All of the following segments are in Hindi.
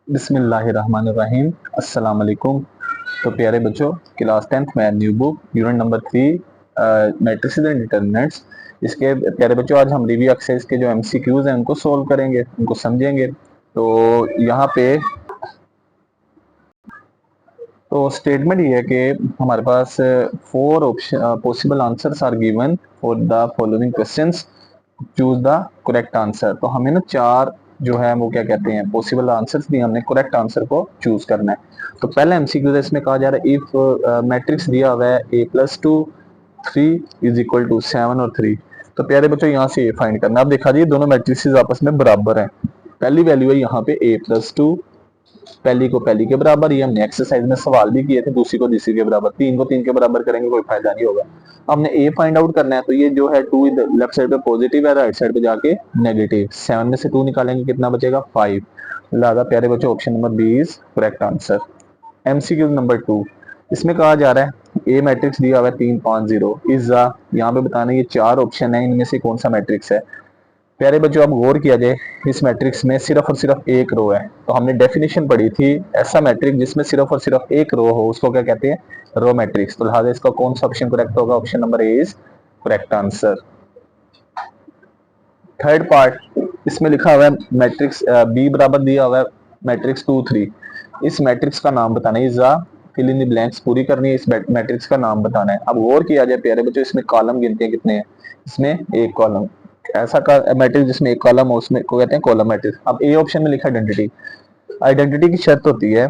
बिस्मिल्लाहिर्रहमानिर्रहीम। अस्सलाम वालेकुम। तो प्यारे बच्चों, क्लास 10th में new book unit number 3 matrices and determinants. इसके प्यारे बच्चों, आज हम रिव्यू एक्सरसाइज के जो एमसीक्यूज हैं उनको सोल्व करेंगे, उनको समझेंगे। तो यहाँ पे तो स्टेटमेंट ये है कि हमारे पास 4 option possible answers are given for the following questions, choose the correct answer. तो हमें ना 4 जो है वो क्या कहते हैं पॉसिबल आंसर्स दिए, हमने करेक्ट आंसर को चूज करना है। तो पहले एमसीक्यू इसमें कहा जा रहा है इफ मैट्रिक्स दिया हुआ है a+2 3 इज इक्वल टू 7 और 3। तो प्यारे बच्चों यहाँ से ये फाइंड करना। अब देखा जी दोनों मैट्रिक्स आपस में बराबर हैं। पहली वैल्यू है यहाँ पे a+2, पहली को पहली के बराबर, ये हमने एक्सरसाइज में सवाल भी किए थे। दूसरी को दूसरी के बराबर, तीन को तीन के बराबर करेंगे कोई फायदा नहीं होगा। हमने ए फाइंड आउट करना है। तो ये जो है 2 लेफ्ट साइड पे पॉजिटिव है, राइट साइड पे जाके नेगेटिव। 7 में से 2 निकालेंगे कितना बचेगा 5। लिहाजा प्यारे बच्चों option number B is correct answer. MCQ number 2, इसमें कहा जा रहा है ए मैट्रिक्स दिया हुआ है 3 5 0 इज यहाँ पे बताना ये 4 ऑप्शन है, इनमें से कौन सा मैट्रिक्स है। प्यारे बच्चों अब गौर किया जाए, इस मैट्रिक्स में सिर्फ और सिर्फ एक रो है। तो हमने डेफिनेशन पढ़ी थी, ऐसा मैट्रिक्स जिसमें सिर्फ और सिर्फ एक रो हो उसको क्या कहते हैं, रो मैट्रिक्स। तो लिहाजा इसका कौन सा ऑप्शन करेक्ट होगा, option number A is correct answer. Third part, इसमें लिखा हुआ है मैट्रिक्स बी बराबर दिया हुआ है मैट्रिक्स 2 3। इस मैट्रिक्स का नाम बताना है, is fill in the blanks पूरी करनी है, इस मैट्रिक्स का नाम बताना है। अब गौर किया जाए प्यारे बच्चों, इसमें कॉलम गिनते हैं कितने हैं, इसमें एक कॉलम। ऐसा मैट्रिक्स जिसमें एक कॉलम हो उसमें को कहते हैं कॉलम मैट्रिक्स। अब ए ऑप्शन में लिखा आइडेंटिटी। आइडेंटिटी की शर्त होती है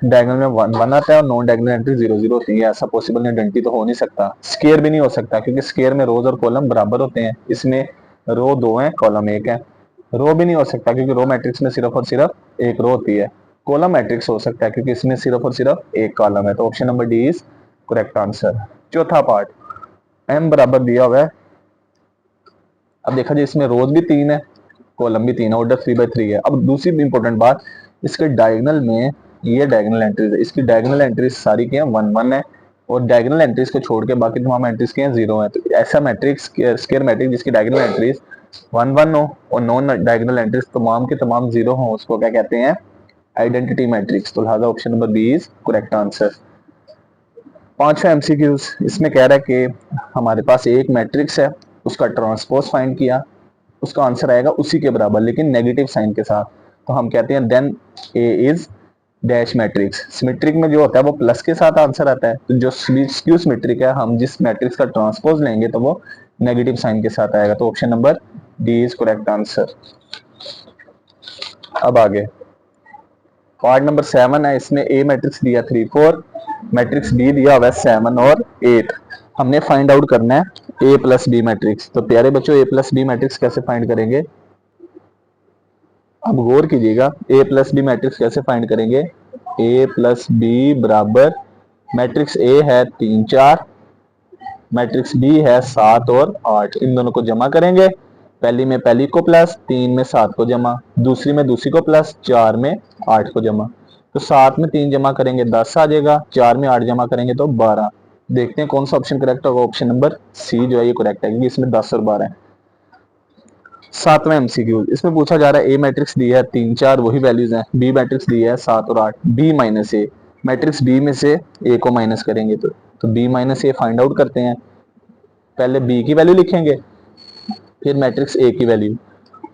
डायगोनल में 1 1 आता है और नॉन डायगोनल एंट्री 0 0 होती है। ऐसा पॉसिबल आइडेंटिटी तो हो नहीं सकता। स्केयर भी नहीं हो सकता क्योंकि स्केयर में रोज और कॉलम बराबर होते हैं, इसमें रो 2 है कॉलम 1 है। रो भी नहीं हो सकता क्योंकि रो मैट्रिक्स में सिर्फ और सिर्फ एक रो होती है। कॉलम मैट्रिक्स हो सकता है क्योंकि इसमें सिर्फ और सिर्फ एक कॉलम है। तो option number D is correct answer. चौथा पार्ट, एम बराबर दिया हुआ है। अब देखा जाए इसमें रोज भी 3 है, कॉलम भी 3 है, ऑर्डर 3/3 है। अब दूसरी इंपॉर्टेंट बात, इसके डायगोनल में ये डायगोनल एंट्रीज है, इसकी डायगोनल एंट्रीज सारी की 1 1 है और डायगोनल एंट्रीज को छोड़ के बाकी तमाम एंट्रीज के 0 है। तो ऐसा मैट्रिक्स स्क्वायर मैट्रिक्स जिसकी डायगोनल एंट्रीज 1 1 हो और नॉन डायगोनल एंट्रीज तमाम के तमाम 0 हो उसको क्या कहते हैं, आइडेंटिटी मैट्रिक्स। तो लिहाजा option number B is correct answer. पांचवा एमसीक्यूज, इसमें कह रहा है कि हमारे पास एक मैट्रिक्स है, उसका ट्रांसपोज फाइंड किया, उसका आंसर आएगा उसी के बराबर लेकिन नेगेटिव साइन के साथ। तो हम कहते हैं then A is dash matrix. Symmetric में जो होता है वो प्लस के साथ आंसर आता है, तो जो स्क्यू सिमेट्रिक है हम जिस मैट्रिक्स का ट्रांसपोज लेंगे तो वो नेगेटिव साइन के साथ आएगा। तो option number D is correct answer. अब आगे पार्ट नंबर 7 है, इसमें ए मैट्रिक्स दिया 3 4, मैट्रिक्स बी दिया हुआ है 7 और 8। हमने फाइंड आउट करना है ए प्लस बी मैट्रिक्स। तो प्यारे बच्चों ए प्लस बी मैट्रिक्स कैसे फाइंड करेंगे, अब गौर कीजिएगा ए प्लस बी मैट्रिक्स कैसे फाइंड करेंगे। ए प्लस बी बराबर मैट्रिक्स ए है 3 4, मैट्रिक्स बी है 7 और 8। इन दोनों को जमा करेंगे, पहली में पहली को प्लस, 3 में 7 को जमा, दूसरी में दूसरी को प्लस, 4 में 8 को जमा। तो 7 में 3 जमा करेंगे 10 आ जाएगा, 4 में 8 जमा करेंगे तो 12। देखते हैं कौन सा ऑप्शन करेक्ट होगा, ऑप्शन नंबर सी जो है ये करेक्ट है क्योंकि इसमें 10 और 12 है। सातवां एमसीक्यू, इसमें पूछा जा रहा है ए मैट्रिक्स दी है 3 4 वही वैल्यूज हैं, बी मैट्रिक्स दी है 7 और 8, बी माइनस ए। मैट्रिक्स बी में से ए को माइनस करेंगे तो बी माइनस ए फाइंड आउट करते हैं। पहले बी की वैल्यू लिखेंगे फिर मैट्रिक्स ए की वैल्यू।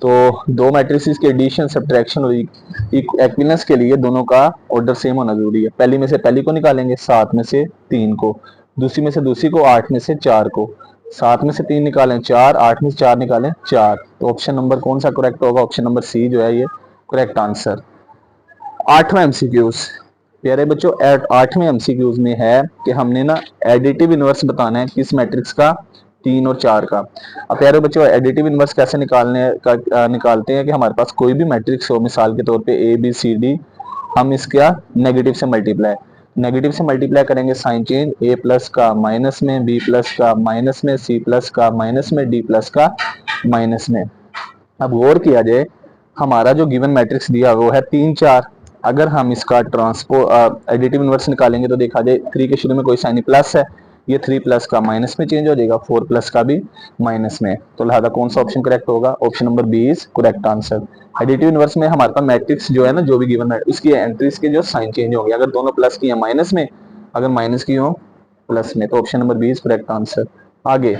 तो दो मैट्रिक्स के एडिशन सब्ट्रैक्शन और इक्विवेलेंस के लिए दोनों का ऑर्डर सेम होना जरूरी है। पहली में से पहली को निकालेंगे 7 में से 3 को, दूसरी में से दूसरी को 8 में से 4 को। 7 में से 3 निकालें 4, 8 में से 4 निकालें 4। तो ऑप्शन नंबर कौन सा करेक्ट होगा, ऑप्शन नंबर सी जो है ये करेक्ट आंसर। आठवां एमसीक्यूज, प्यारे बच्चों 8वें एमसीक्यूज में है कि हमने ना एडिटिव इनवर्स बताना है किस मैट्रिक्स का, 3 और 4 का। अब प्यारे बच्चों एडिटिव इनवर्स कैसे निकालते हैं कि हमारे पास कोई भी मैट्रिक्स हो, मिसाल के तौर पे ए बी सी डी, हम इसका नेगेटिव से मल्टीप्लाई करेंगे, साइन चेंज, ए प्लस का माइनस में, बी प्लस का माइनस में, सी प्लस का माइनस में, डी प्लस का माइनस में। अब गौर किया जाए हमारा जो गिवन मैट्रिक्स दिया वो है 3 4। अगर हम इसका ट्रांसपो एडिटिव इनवर्स निकालेंगे तो देखा जाए 3 के शुरू में कोई साइन प्लस है, ये 3 प्लस का माइनस में चेंज हो जाएगा, 4 प्लस का भी माइनस में। तो लिहाजा कौन सा ऑप्शन करेक्ट होगा? Option number B is correct answer. Additive inverse में हमारे पास मैट्रिक्स जो है ना, जो भी गिवन है उसकी एंट्रीज के जो साइन चेंज होंगे, अगर दोनों प्लस की है माइनस में, अगर माइनस की हो प्लस में, तो option number B is correct answer. आगे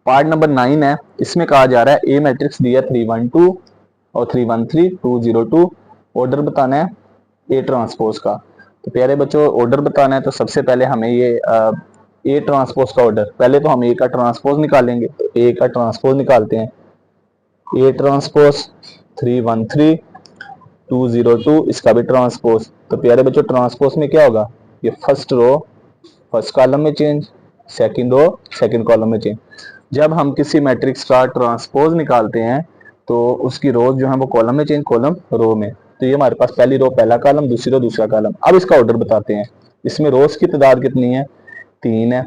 पार्ट नंबर 9 है, इसमें कहा जा रहा है ए मैट्रिक्स दिया 312 और 313 202, ऑर्डर बताना है ए ट्रांसपोज का। तो प्यारे बच्चों ऑर्डर बताना है तो सबसे पहले हमें ये ए ट्रांसपोज का ऑर्डर, पहले तो हम ए का ट्रांसपोज निकालेंगे, तो ए का ट्रांसपोज निकालते हैं। ए ट्रांसपोज 313 202, इसका भी ट्रांसपोज। तो प्यारे बच्चों ट्रांसपोज में क्या होगा? ये फर्स्ट रो फर्स्ट कॉलम में change, second row second column में चेंज। जब हम किसी मैट्रिक्स का ट्रांसपोज निकालते हैं तो उसकी रोज जो है वो कॉलम में चेंज, कॉलम रो में। तो ये हमारे पास पहली रो पहला कॉलम, दूसरी रो दूसरा कॉलम। अब इसका ऑर्डर बताते हैं। इसमें रोज की तादाद कितनी है? 3 है।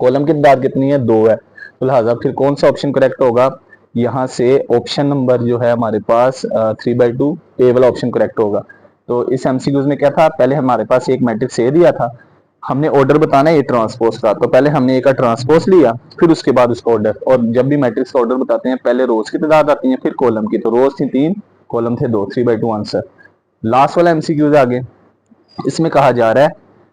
कॉलम की तादाद कितनी है? 2 है। तो लिहाजा फिर कौन सा ऑप्शन करेक्ट होगा? यहाँ से ऑप्शन नंबर जो है हमारे पास 3/2 ए वाला ऑप्शन करेक्ट होगा। तो इस एमसीक्यूज में क्या था? पहले हमारे पास एक मैट्रिक्स ए दिया था, हमने ऑर्डर बताना है ए ट्रांसपोज का, तो पहले हमने ए का ट्रांसपोज लिया, फिर उसके बाद उसका ऑर्डर। और जब भी मैट्रिक्स का ऑर्डर बताते हैं पहले रोज की तादाद आती है फिर कॉलम की। तो रोज थी 3, कॉलम थे 2, 3/2 आंसर। लास्ट वाला एमसीक्यूज आगे, इसमें कहा जा रहा है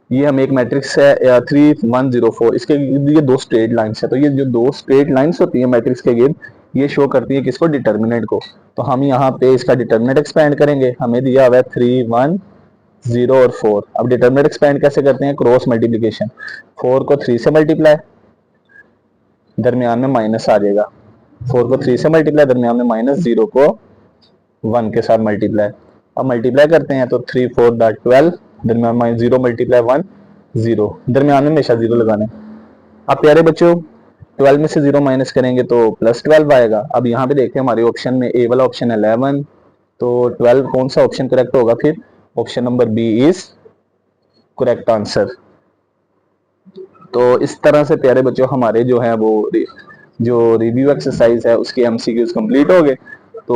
ये हम एक मैट्रिक्स है 3104, इसके ये दो स्ट्रेट लाइंस है। तो ये जो दो स्ट्रेट लाइंस होती है मैट्रिक्स के गिर्द, ये शो करती है किसको? डिटर्मिनेंट को। तो हम यहाँ पे इसका डिटर्मिनेंट एक्सपेंड करेंगे। हमें दिया हुआ है 3 1 0 और 4। अब डिटर्मिनेंट एक्सपेंड कैसे करते हैं? Cross multiplication. 4 को 3 से मल्टीप्लाई, दरमियान में माइनस आ जाएगा। 4 को 3 से मल्टीप्लाई, दरमियान में माइनस, 0 को 1 के साथ मल्टीप्लाई। अब मल्टीप्लाई करते हैं तो 3 4 12, दरमियान में 0 मल्टीप्लाई 1 0, दरमियान में हमेशा 0 लगाना है। अब प्यारे बच्चों 12 में से 0 माइनस करेंगे तो +12 आएगा। अब यहाँ पे देखते हैं हमारे ऑप्शन में ए वाला ऑप्शन 11, तो 12 कौन सा ऑप्शन करेक्ट होगा? फिर option number B is correct answer. तो इस तरह से प्यारे बच्चों हमारे जो है वो जो रिव्यू एक्सरसाइज है उसके एमसीक्यूज कंप्लीट हो गए। तो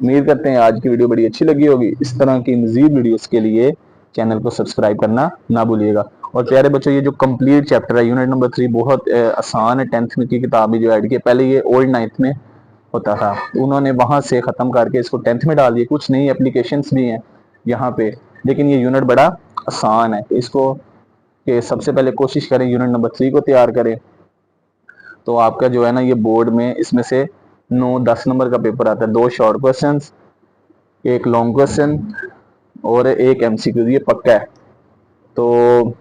उम्मीद करते हैं आज की वीडियो बड़ी अच्छी लगी होगी। इस तरह की मजीद वीडियोस के लिए चैनल को सब्सक्राइब करना ना भूलिएगा। और प्यारे बच्चों ये जो कंप्लीट चैप्टर है यूनिट नंबर 3 बहुत आसान है। 10th में की किताब भी जो ऐड की, पहले ये ओल्ड 9th में होता था, उन्होंने वहां से खत्म करके इसको 10th में डाल दिया। कुछ नई एप्लीकेशंस भी हैं यहाँ पे, लेकिन ये यूनिट बड़ा आसान है। इसको कि सबसे पहले कोशिश करें यूनिट नंबर 3 को तैयार करें, तो आपका जो है ना ये बोर्ड में इसमें से 9-10 नंबर का पेपर आता है। 2 शॉर्ट क्वेश्चन, एक लॉन्ग क्वेश्चन और एक एमसीक्यू, ये पक्का है। तो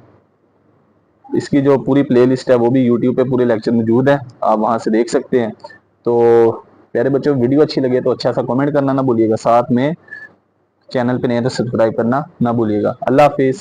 इसकी जो पूरी प्लेलिस्ट है वो भी यूट्यूब पे पूरे लेक्चर मौजूद है, आप वहां से देख सकते हैं। तो प्यारे बच्चों वीडियो अच्छी लगे तो अच्छा सा कमेंट करना ना भूलिएगा, साथ में चैनल पे नए तो सब्सक्राइब करना ना भूलिएगा। अल्लाह हाफिज।